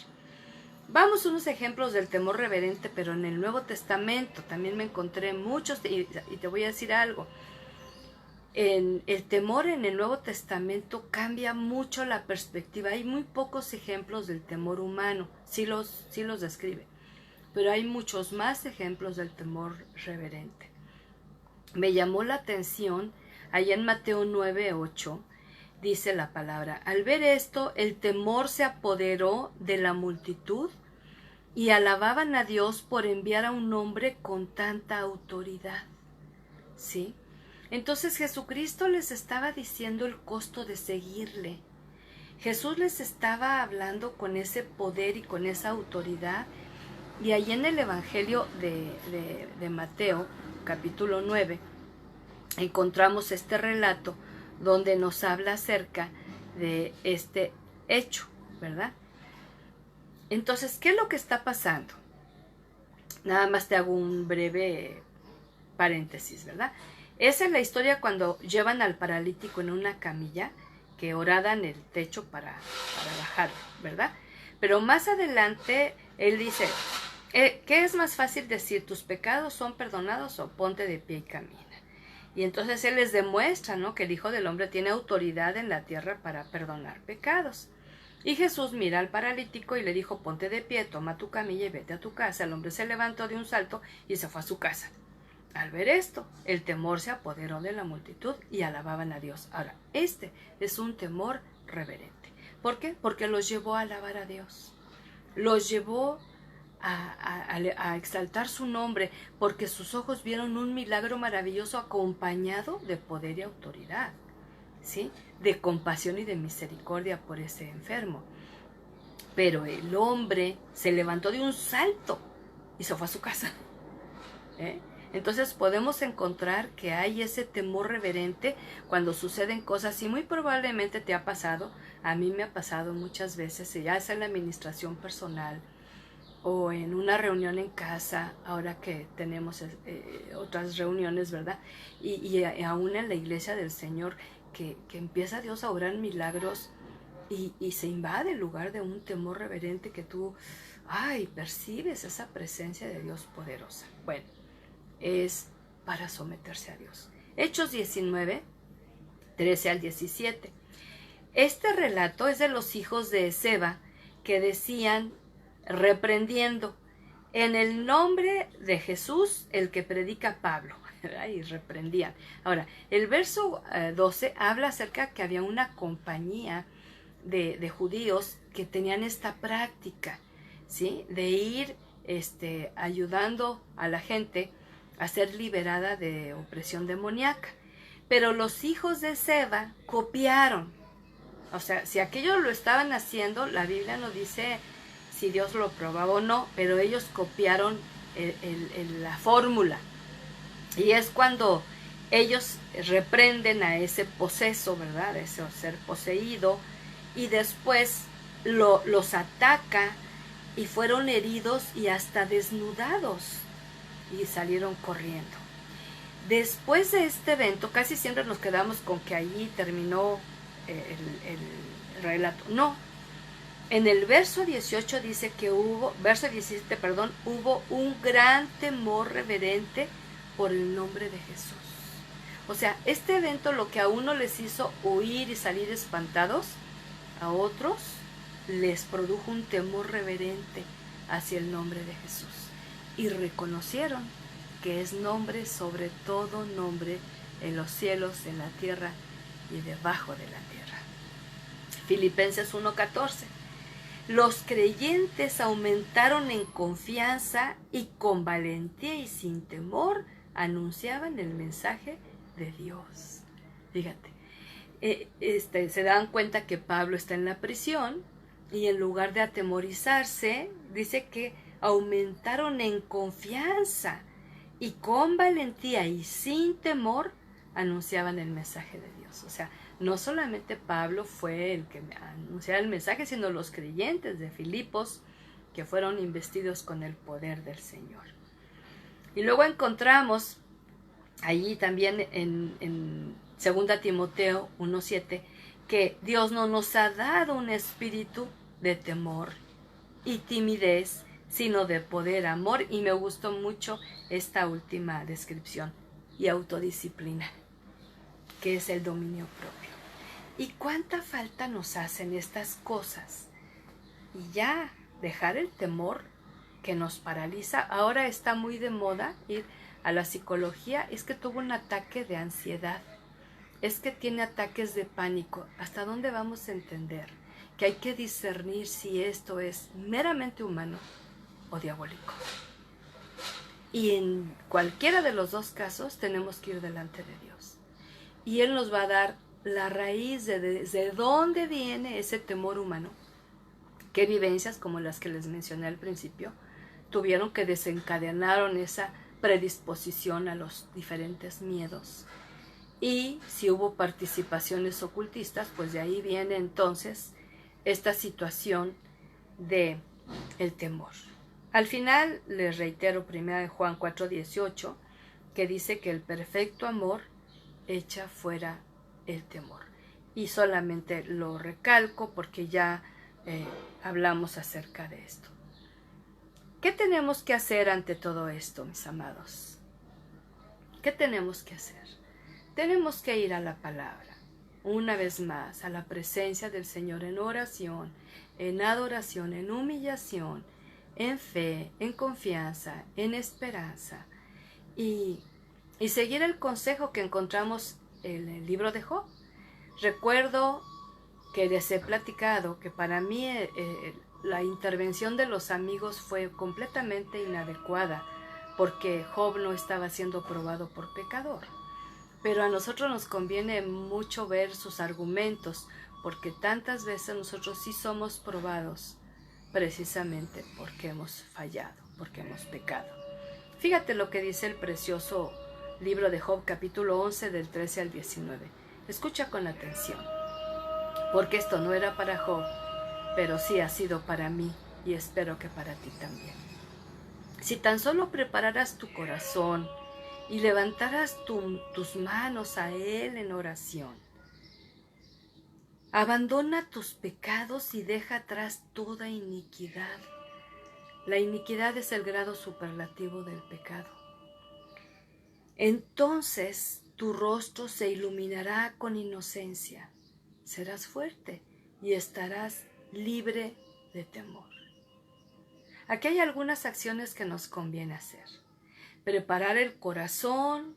Vamos a unos ejemplos del temor reverente, pero en el Nuevo Testamento también me encontré muchos, y te voy a decir algo. El temor en el Nuevo Testamento cambia mucho la perspectiva. Hay muy pocos ejemplos del temor humano, sí los describe, pero hay muchos más ejemplos del temor reverente. Me llamó la atención, allá en Mateo 9:8, dice la palabra, al ver esto, el temor se apoderó de la multitud y alababan a Dios por enviar a un hombre con tanta autoridad. ¿Sí? Entonces Jesucristo les estaba diciendo el costo de seguirle. Jesús les estaba hablando con ese poder y con esa autoridad. Y ahí en el Evangelio de Mateo, capítulo 9, encontramos este relato donde nos habla acerca de este hecho, ¿verdad? Entonces, ¿qué es lo que está pasando? Nada más te hago un breve paréntesis, ¿verdad? Esa es la historia cuando llevan al paralítico en una camilla que horadan el techo para bajar, ¿verdad? Pero más adelante él dice, ¿qué es más fácil decir? ¿Tus pecados son perdonados o ponte de pie y camina? Y entonces él les demuestra, ¿no?, que el Hijo del Hombre tiene autoridad en la tierra para perdonar pecados. Y Jesús mira al paralítico y le dijo, ponte de pie, toma tu camilla y vete a tu casa. El hombre se levantó de un salto y se fue a su casa. Al ver esto, el temor se apoderó de la multitud y alababan a Dios. Ahora, este es un temor reverente. ¿Por qué? Porque los llevó a alabar a Dios. Los llevó a exaltar su nombre, porque sus ojos vieron un milagro maravilloso acompañado de poder y autoridad, ¿sí? De compasión y de misericordia por ese enfermo. Pero el hombre se levantó de un salto y se fue a su casa. Entonces podemos encontrar que hay ese temor reverente cuando suceden cosas, y muy probablemente te ha pasado, a mí me ha pasado muchas veces, ya sea en la administración personal o en una reunión en casa, ahora que tenemos otras reuniones, ¿verdad? Y aún en la iglesia del Señor, que empieza Dios a obrar milagros y se invade el lugar de un temor reverente que tú, percibes esa presencia de Dios poderosa. Bueno, es para someterse a Dios. Hechos 19, 13 al 17. Este relato es de los hijos de Seba que decían, reprendiendo, en el nombre de Jesús, el que predica Pablo, ¿verdad? Y reprendían. Ahora, el verso 12 habla acerca que había una compañía de judíos que tenían esta práctica, ¿sí? De ir ayudando a la gente a ser liberada de opresión demoníaca. Pero los hijos de Seba copiaron. O sea, si aquellos lo estaban haciendo, la Biblia no dice si Dios lo probaba o no, pero ellos copiaron la fórmula. Y es cuando ellos reprenden a ese poseso, ¿verdad? A ese ser poseído, y después los ataca y fueron heridos y hasta desnudados y salieron corriendo. Después de este evento, casi siempre nos quedamos con que allí terminó el relato. No, en el verso 18 dice que verso 17, perdón, hubo un gran temor reverente por el nombre de Jesús. O sea, este evento lo que a uno les hizo huir y salir espantados, a otros les produjo un temor reverente hacia el nombre de Jesús. Y reconocieron que es nombre sobre todo nombre en los cielos, en la tierra y debajo de la tierra. Filipenses 1:14. Los creyentes aumentaron en confianza y con valentía y sin temor anunciaban el mensaje de Dios. Fíjate, se dan cuenta que Pablo está en la prisión y en lugar de atemorizarse, dice que aumentaron en confianza y con valentía y sin temor anunciaban el mensaje de Dios. O sea, no solamente Pablo fue el que anunciaba el mensaje, sino los creyentes de Filipos que fueron investidos con el poder del Señor. Y luego encontramos allí también en 2 Timoteo 1:7 que Dios no nos ha dado un espíritu de temor y timidez, sino de poder, amor, y me gustó mucho esta última descripción, y autodisciplina, que es el dominio propio. ¿Y cuánta falta nos hacen estas cosas? Y ya dejar el temor que nos paraliza. Ahora está muy de moda ir a la psicología. Es que tuvo un ataque de ansiedad, es que tiene ataques de pánico. ¿Hasta dónde vamos a entender que hay que discernir si esto es meramente humano o diabólico? Y en cualquiera de los dos casos tenemos que ir delante de Dios. Y Él nos va a dar la raíz de dónde viene ese temor humano. ¿Qué vivencias, como las que les mencioné al principio, tuvieron que desencadenaron esa predisposición a los diferentes miedos? Y si hubo participaciones ocultistas, pues de ahí viene entonces esta situación de el temor. Al final les reitero 1 Juan 4:18, que dice que el perfecto amor echa fuera el temor. Y solamente lo recalco porque ya hablamos acerca de esto. ¿Qué tenemos que hacer ante todo esto, mis amados? ¿Qué tenemos que hacer? Tenemos que ir a la palabra, una vez más, a la presencia del Señor en oración, en adoración, en humillación, en fe, en confianza, en esperanza, y seguir el consejo que encontramos en el libro de Job. Recuerdo que les he platicado que para mí la intervención de los amigos fue completamente inadecuada, porque Job no estaba siendo probado por pecador. Pero a nosotros nos conviene mucho ver sus argumentos, porque tantas veces nosotros sí somos probados precisamente porque hemos fallado, porque hemos pecado. Fíjate lo que dice el precioso libro de Job, capítulo 11, del 13 al 19. Escucha con atención, porque esto no era para Job, pero sí ha sido para mí, y espero que para ti también. Si tan solo prepararas tu corazón y levantaras tus manos a Él en oración, abandona tus pecados y deja atrás toda iniquidad. La iniquidad es el grado superlativo del pecado. Entonces tu rostro se iluminará con inocencia, serás fuerte y estarás libre de temor. Aquí hay algunas acciones que nos conviene hacer. Preparar el corazón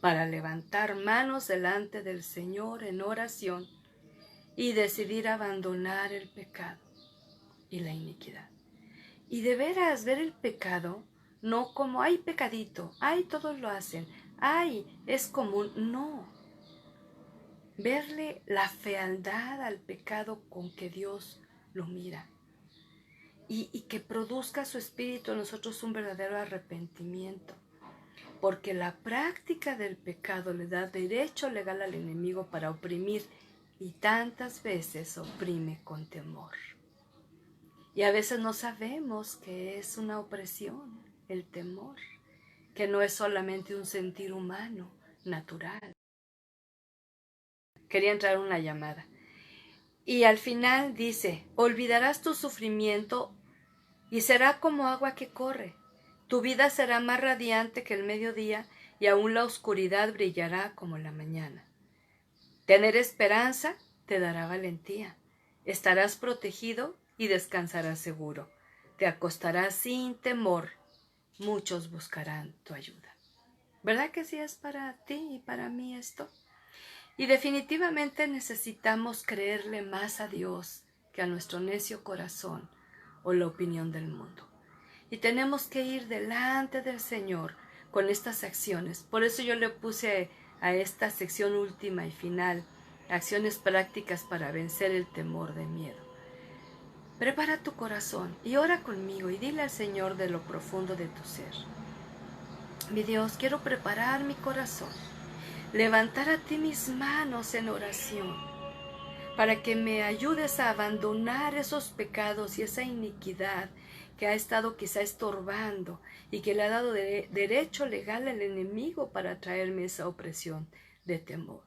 para levantar manos delante del Señor en oración y decidir abandonar el pecado y la iniquidad. Y de veras ver el pecado no como, ay, pecadito, ay, todos lo hacen, ay, es común, no. Verle la fealdad al pecado con que Dios lo mira y que produzca su espíritu en nosotros un verdadero arrepentimiento. Porque la práctica del pecado le da derecho legal al enemigo para oprimir y tantas veces oprime con temor. Y a veces no sabemos que es una opresión, el temor, que no es solamente un sentir humano, natural. Quería entrar una llamada. Y al final dice, olvidarás tu sufrimiento y será como agua que corre. Tu vida será más radiante que el mediodía y aún la oscuridad brillará como la mañana. Tener esperanza te dará valentía. Estarás protegido y descansarás seguro. Te acostarás sin temor. Muchos buscarán tu ayuda. ¿Verdad que sí es para ti y para mí esto? Y definitivamente necesitamos creerle más a Dios que a nuestro necio corazón o la opinión del mundo. Y tenemos que ir delante del Señor con estas acciones. Por eso yo le puse a esta sección última y final, acciones prácticas para vencer el temor de miedo. Prepara tu corazón y ora conmigo y dile al Señor de lo profundo de tu ser. Mi Dios, quiero preparar mi corazón, levantar a ti mis manos en oración, para que me ayudes a abandonar esos pecados y esa iniquidad que ha estado quizá estorbando y que le ha dado derecho legal al enemigo para traerme esa opresión de temor.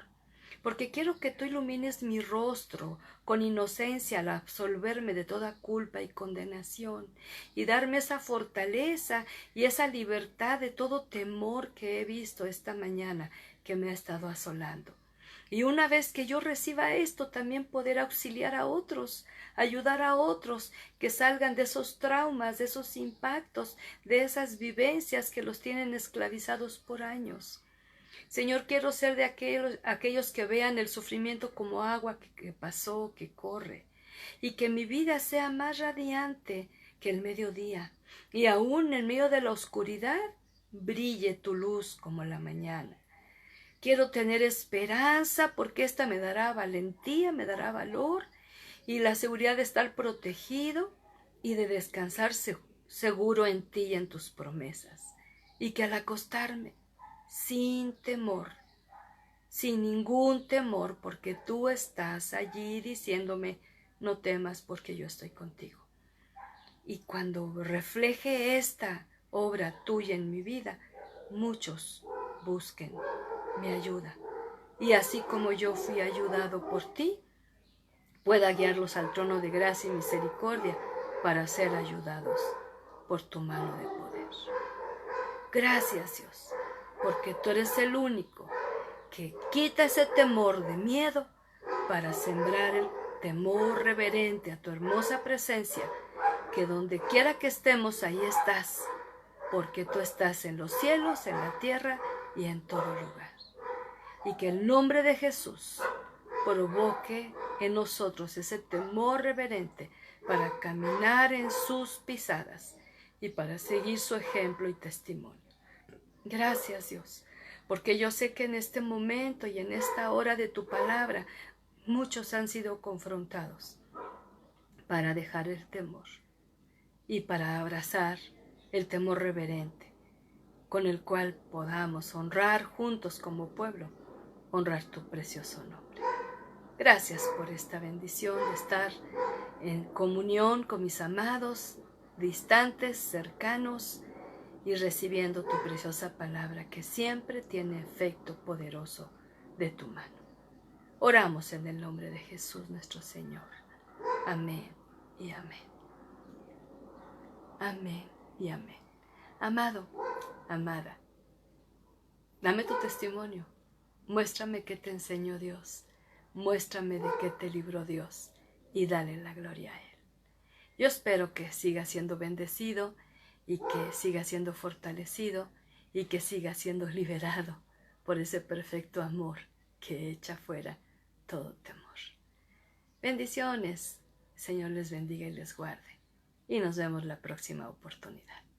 Porque quiero que tú ilumines mi rostro con inocencia al absolverme de toda culpa y condenación y darme esa fortaleza y esa libertad de todo temor que he visto esta mañana que me ha estado asolando. Y una vez que yo reciba esto, también poder auxiliar a otros, ayudar a otros que salgan de esos traumas, de esos impactos, de esas vivencias que los tienen esclavizados por años. Señor, quiero ser de aquellos que vean el sufrimiento como agua que pasó, que corre, y que mi vida sea más radiante que el mediodía, y aún en medio de la oscuridad brille tu luz como la mañana. Quiero tener esperanza porque esta me dará valentía, me dará valor y la seguridad de estar protegido y de descansar seguro en ti y en tus promesas. Y que al acostarme, sin temor, sin ningún temor, porque tú estás allí diciéndome, no temas porque yo estoy contigo. Y cuando refleje esta obra tuya en mi vida, muchos busquen mi ayuda. Y así como yo fui ayudado por ti, pueda guiarlos al trono de gracia y misericordia para ser ayudados por tu mano de poder. Gracias, Dios, porque tú eres el único que quita ese temor de miedo para sembrar el temor reverente a tu hermosa presencia, que donde quiera que estemos, ahí estás, porque tú estás en los cielos, en la tierra y en todo lugar. Y que el nombre de Jesús provoque en nosotros ese temor reverente para caminar en sus pisadas y para seguir su ejemplo y testimonio. Gracias, Dios, porque yo sé que en este momento y en esta hora de tu palabra muchos han sido confrontados para dejar el temor y para abrazar el temor reverente, con el cual podamos honrar juntos como pueblo, honrar tu precioso nombre. Gracias por esta bendición de estar en comunión con mis amados, distantes, cercanos, y recibiendo tu preciosa palabra que siempre tiene efecto poderoso de tu mano. Oramos en el nombre de Jesús nuestro Señor. Amén y amén. Amén y amén. Amado, amada, Dame tu testimonio. Muéstrame qué te enseñó Dios. Muéstrame de qué te libró Dios. Y dale la gloria a Él. Yo espero que siga siendo bendecido y que siga siendo fortalecido y que siga siendo liberado por ese perfecto amor que echa fuera todo temor. Bendiciones. Señor les bendiga y les guarde. Y nos vemos la próxima oportunidad.